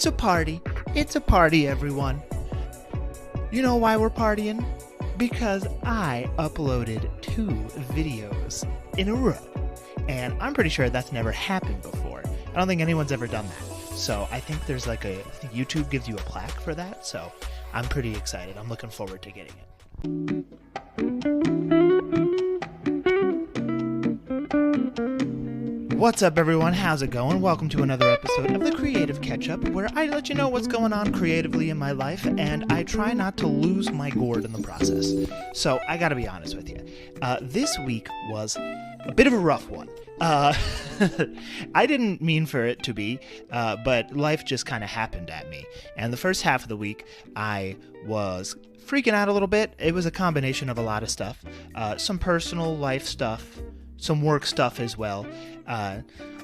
It's a party. It's a party, everyone. You know why we're partying? Because I uploaded 2 videos in a row. And I'm pretty sure that's never happened before. I don't think anyone's ever done that. So I think there's I think YouTube gives you a plaque for that. So I'm pretty excited. I'm looking forward to getting it. What's up, everyone? How's it going? Welcome to another episode of the Creative Catch-Up, where I let you know what's going on creatively in my life, and I try not to lose my gourd in the process. So I gotta be honest with you. This week was a bit of a rough one. I didn't mean for it to be, but life just kind of happened at me. And the first half of the week, I was freaking out a little bit. It was a combination of a lot of stuff. Some personal life stuff, some work stuff as well.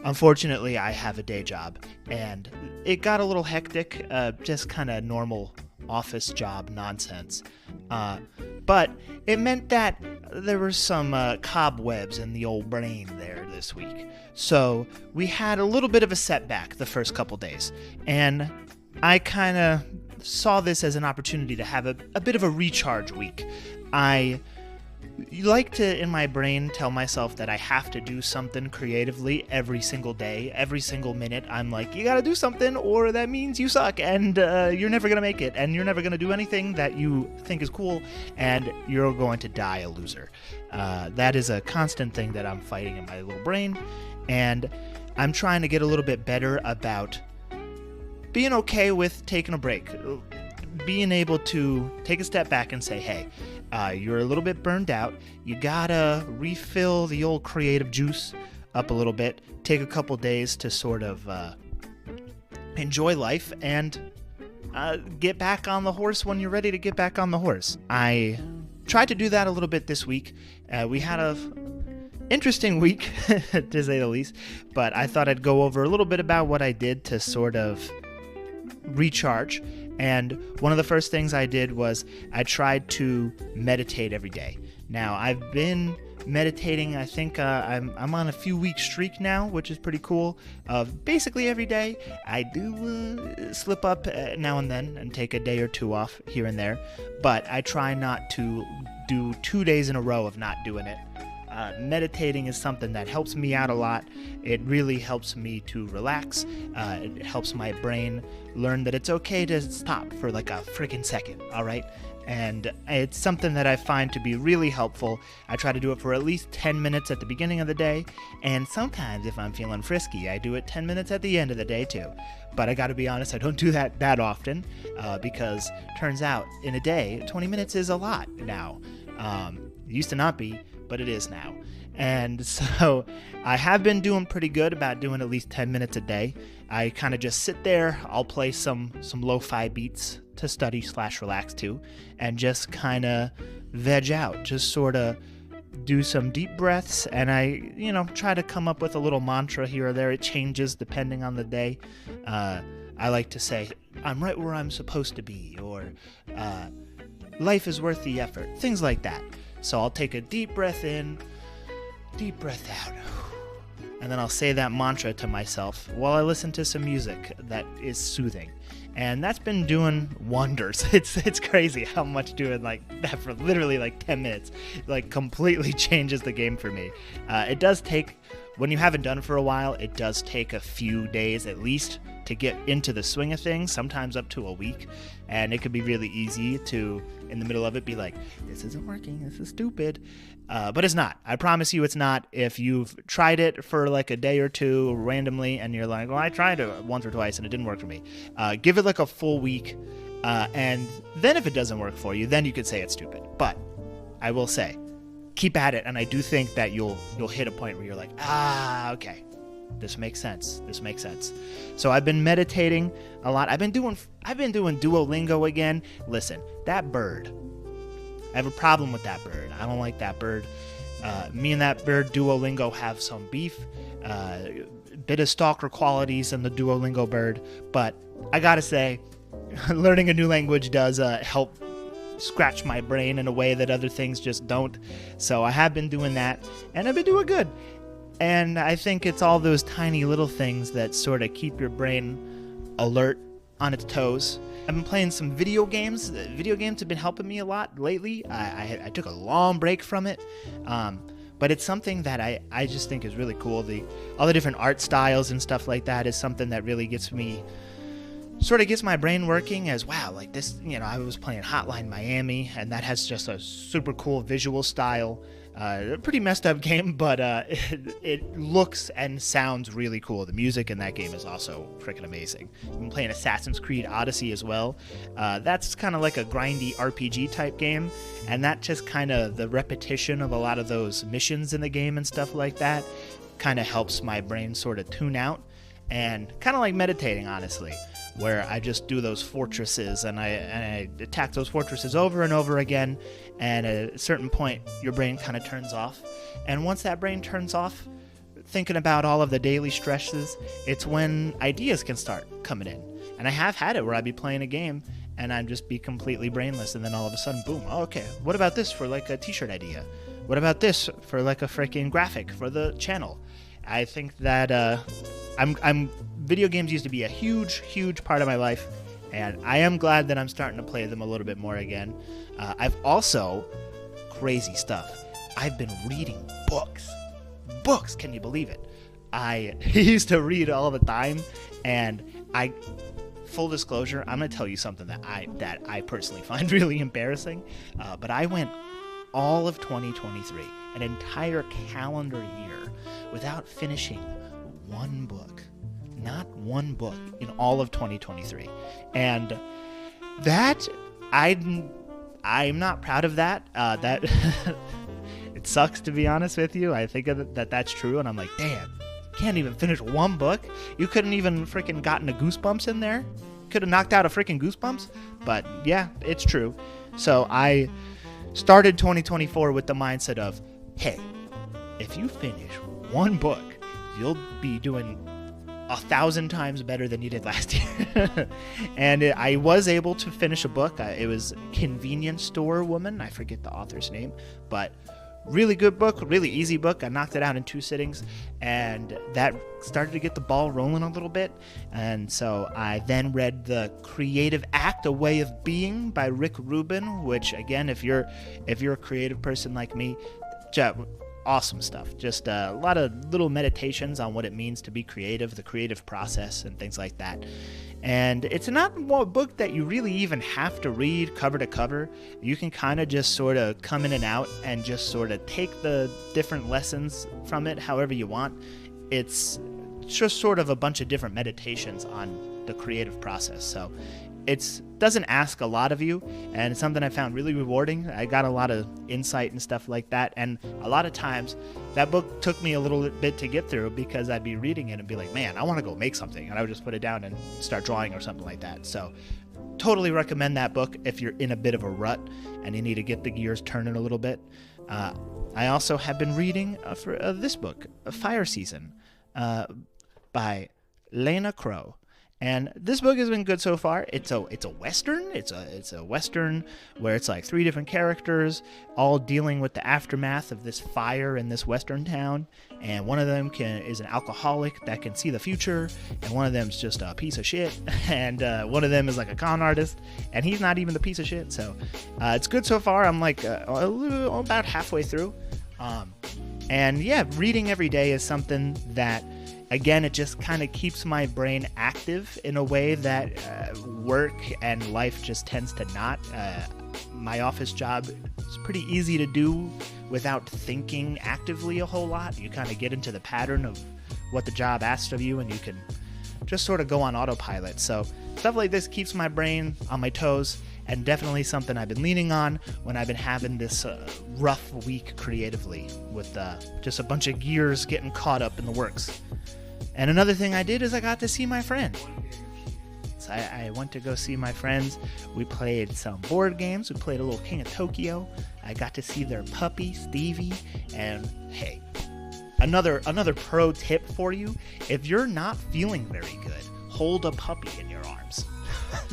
Unfortunately, I have a day job, and it got a little hectic, just kind of normal office job nonsense. But it meant that there were some cobwebs in the old brain there this week. So we had a little bit of a setback the first couple days, and I kind of saw this as an opportunity to have a bit of a recharge week. I like to, in my brain, tell myself that I have to do something creatively every single day, every single minute. I'm like, you gotta do something, or that means you suck, and you're never gonna make it, and you're never gonna do anything that you think is cool, and you're going to die a loser. That is a constant thing that I'm fighting in my little brain, and I'm trying to get a little bit better about being okay with taking a break, being able to take a step back and say, hey, you're a little bit burned out. You gotta refill the old creative juice up a little bit. Take a couple days to sort of enjoy life and get back on the horse when you're ready to get back on the horse. I tried to do that a little bit this week. We had a interesting week, to say the least, but I thought I'd go over a little bit about what I did to sort of recharge. And one of the first things I did was I tried to meditate every day. Now, I've been meditating, I think I'm on a few week streak now, which is pretty cool, of basically every day. I do slip up now and then and take a day or two off here and there, but I try not to do 2 days in a row of not doing it. Meditating is something that helps me out a lot. It really helps me to relax. It helps my brain learn that it's okay to stop for like a freaking second, all right? And it's something that I find to be really helpful. I try to do it for at least 10 minutes at the beginning of the day, and sometimes if I'm feeling frisky, I do it 10 minutes at the end of the day too. But I gotta be honest, I don't do that often, because turns out in a day, 20 minutes is a lot now. It used to not be, but it is now. And so I have been doing pretty good about doing at least 10 minutes a day. I kind of just sit there, I'll play some lo-fi beats to study/relax to, and just kind of veg out, just sort of do some deep breaths, and I, try to come up with a little mantra here or there. It changes depending on the day. I like to say, I'm right where I'm supposed to be, or life is worth the effort, things like that. So I'll take a deep breath in, deep breath out, and then I'll say that mantra to myself while I listen to some music that is soothing. And that's been doing wonders. It's crazy how much doing like that for literally like 10 minutes like completely changes the game for me. It does take, when you haven't done it for a while, it does take a few days at least to get into the swing of things, sometimes up to a week. And it could be really easy to, in the middle of it, be like, this isn't working, this is stupid. But it's not. I promise you it's not. If you've tried it for like a day or two randomly and you're like, well, I tried it once or twice and it didn't work for me, give it like a full week. And then if it doesn't work for you, then you could say it's stupid. But I will say, keep at it. And I do think that you'll hit a point where you're like, okay. This makes sense. So I've been meditating a lot. I've been doing Duolingo again. Listen, that bird. I have a problem with that bird. I don't like that bird. Me and that bird Duolingo have some beef. Bit of stalker qualities in the Duolingo bird. But I gotta say, learning a new language does help scratch my brain in a way that other things just don't. So I have been doing that, and I've been doing good. And I think it's all those tiny little things that sort of keep your brain alert on its toes. I've been playing some video games. Video games have been helping me a lot lately. I took a long break from it, but it's something that I just think is really cool. All the different art styles and stuff like that is something that really gets my brain working as, wow, like this, I was playing Hotline Miami, and that has just a super cool visual style. A pretty messed up game, but it looks and sounds really cool. The music in that game is also freaking amazing. I've been playing Assassin's Creed Odyssey as well. That's kind of like a grindy RPG type game, and that just kind of, the repetition of a lot of those missions in the game and stuff like that kind of helps my brain sort of tune out, and kind of like meditating, honestly, where I just do those fortresses and I attack those fortresses over and over again, and at a certain point your brain kind of turns off. And once that brain turns off, thinking about all of the daily stresses, it's when ideas can start coming in. And I have had it where I'd be playing a game and I'd just be completely brainless, and then all of a sudden, boom, oh, okay, what about this for like a t-shirt idea? What about this for like a freaking graphic for the channel? I think that video games used to be a huge part of my life, and I am glad that I'm starting to play them a little bit more again. I've also, crazy stuff, I've been reading books, can you believe it? I used to read all the time, and full disclosure, I'm going to tell you something that I personally find really embarrassing, but I went all of 2023, an entire calendar year, without finishing one book. Not one book in all of 2023. And that, I'm not proud of that. That it sucks, to be honest with you. I think that's true, and I'm like, damn, you can't even finish one book? You couldn't even freaking gotten a Goosebumps in there? Could have knocked out a freaking Goosebumps? But yeah, it's true. So I started 2024 with the mindset of, hey, if you finish one book, you'll be doing 1,000 times better than you did last year. And I was able to finish a book. It was Convenience Store Woman. I forget the author's name, but really good book, really easy book. I knocked it out in 2 sittings, and that started to get the ball rolling a little bit. And so I then read The Creative Act, A Way of Being by Rick Rubin, which, again, if you're a creative person like me, awesome stuff. Just a lot of little meditations on what it means to be creative, the creative process, and things like that. And it's not a book that you really even have to read cover to cover. You can kind of just sort of come in and out and just sort of take the different lessons from it however you want. It's just sort of a bunch of different meditations on the creative process. So it doesn't ask a lot of you, and it's something I found really rewarding. I got a lot of insight and stuff like that, and a lot of times that book took me a little bit to get through, because I'd be reading it and be like, man, I want to go make something, and I would just put it down and start drawing or something like that. So totally recommend that book if you're in a bit of a rut and you need to get the gears turning a little bit. I also have been reading for this book, Fire Season, by Lena Crow. And this book has been good so far. It's a western. It's a western where it's like 3 different characters all dealing with the aftermath of this fire in this western town. And one of them is an alcoholic that can see the future, and one of them's just a piece of shit, and one of them is like a con artist, and he's not even the piece of shit. So it's good so far. I'm like about halfway through. And yeah, reading every day is something that, again, it just kind of keeps my brain active in a way that work and life just tends to not. My office job is pretty easy to do without thinking actively a whole lot. You kind of get into the pattern of what the job asks of you, and you can just sort of go on autopilot. So stuff like this keeps my brain on my toes, and definitely something I've been leaning on when I've been having this rough week creatively, with just a bunch of gears getting caught up in the works. And another thing I did is I got to see my friend. So I went to go see my friends. We played some board games. We played a little King of Tokyo. I got to see their puppy, Stevie. And hey, another pro tip for you. If you're not feeling very good, hold a puppy in your arms.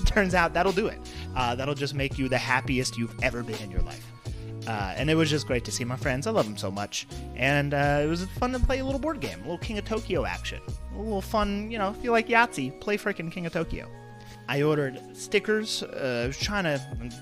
Turns out that'll do it. That'll just make you the happiest you've ever been in your life. And it was just great to see my friends. I love them so much. And it was fun to play a little board game, a little King of Tokyo action. A little fun, if you like Yahtzee, play frickin' King of Tokyo. I ordered stickers. I was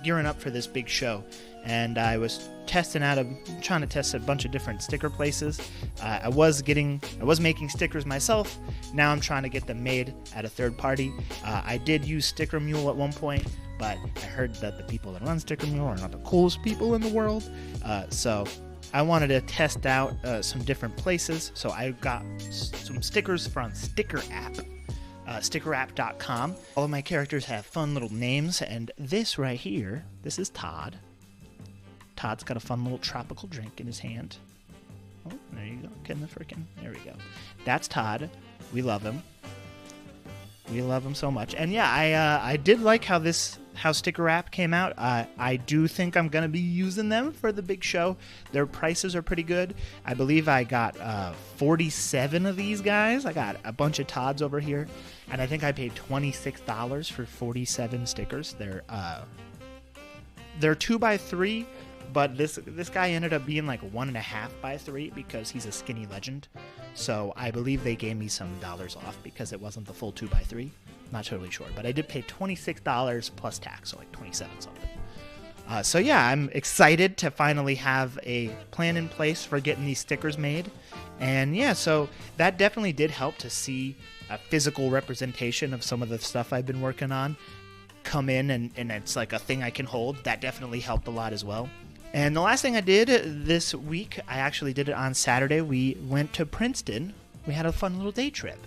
gearing up for this big show, and I was trying to test a bunch of different sticker places. I was making stickers myself. Now I'm trying to get them made at a third party. I did use Sticker Mule at one point, but I heard that the people that run Sticker Mule are not the coolest people in the world. So I wanted to test out some different places. So I got some stickers from Sticker App. Stickerapp.com. All of my characters have fun little names, and this right here, this is Todd. Todd's got a fun little tropical drink in his hand. Oh, there you go. There we go. That's Todd. We love him. We love him so much. And yeah, I did like how Sticker App came out. I do think I'm going to be using them for the big show. Their prices are pretty good. I believe I got 47 of these guys. I got a bunch of Todds over here. And I think I paid $26 for 47 stickers. They're 2x3, but this guy ended up being like 1.5x3 because he's a skinny legend. So I believe they gave me some dollars off because it wasn't the full 2x3. Not totally sure, but I did pay $26 plus tax, so like 27 something. So yeah, I'm excited to finally have a plan in place for getting these stickers made. And yeah, so that definitely did help to see a physical representation of some of the stuff I've been working on come in, and it's like a thing I can hold. That definitely helped a lot as well. And the last thing I did this week, I actually did it on Saturday. We went to Princeton. We had a fun little day trip.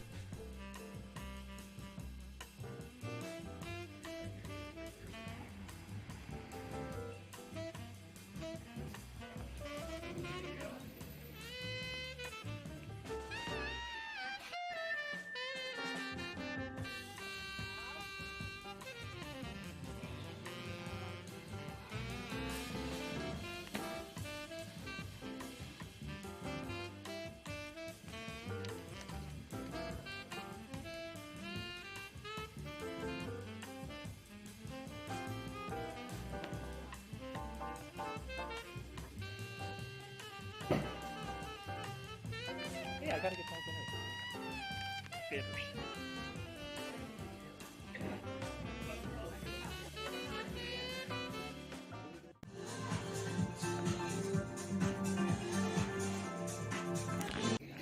Yeah, I gotta get something bitters.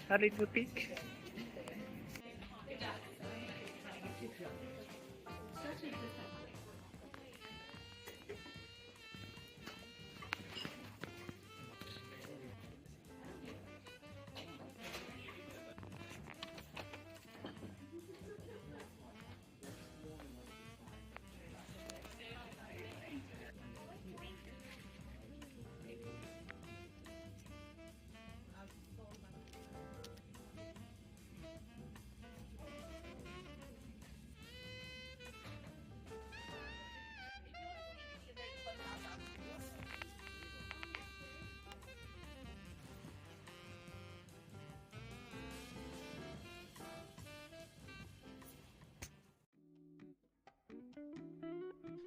A little peek.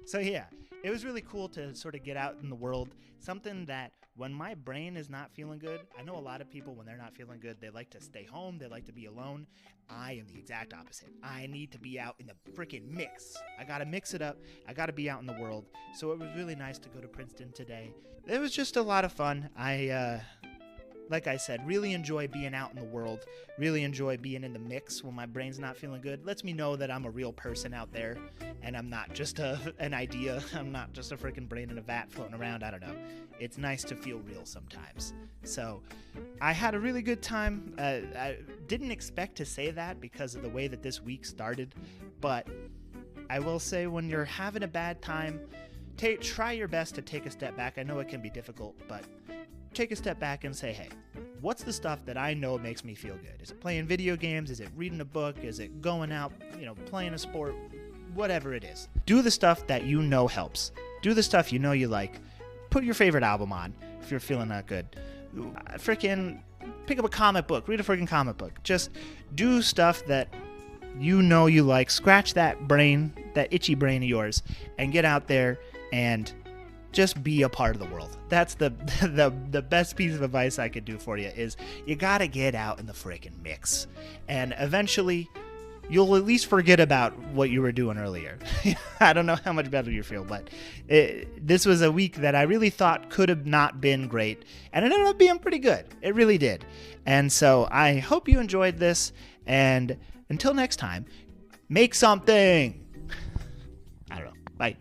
So yeah, it was really cool to sort of get out in the world. Something that when my brain is not feeling good, I know a lot of people when they're not feeling good, they like to stay home, they like to be alone. I am the exact opposite. I need to be out in the freaking mix. I gotta mix it up. I gotta be out in the world. So it was really nice to go to Princeton today. It was just a lot of fun. Like I said, really enjoy being out in the world, really enjoy being in the mix when my brain's not feeling good. Lets me know that I'm a real person out there and I'm not just an idea. I'm not just a freaking brain in a vat floating around. I don't know. It's nice to feel real sometimes. So I had a really good time. I didn't expect to say that because of the way that this week started, but I will say when you're having a bad time, try your best to take a step back. I know it can be difficult, but take a step back and say, hey, what's the stuff that I know makes me feel good? Is it playing video games? Is it reading a book? Is it going out, playing a sport? Whatever it is. Do the stuff that you know helps. Do the stuff you know you like. Put your favorite album on if you're feeling not good. Freaking pick up a comic book. Read a freaking comic book. Just do stuff that you know you like. Scratch that brain, that itchy brain of yours, and get out there and just be a part of the world. That's the best piece of advice I could do for you is you gotta get out in the freaking mix. And eventually you'll at least forget about what you were doing earlier. I don't know how much better you feel, but this was a week that I really thought could have not been great, and it ended up being pretty good. It really did. And so I hope you enjoyed this, and until next time, make something. I don't know. Bye.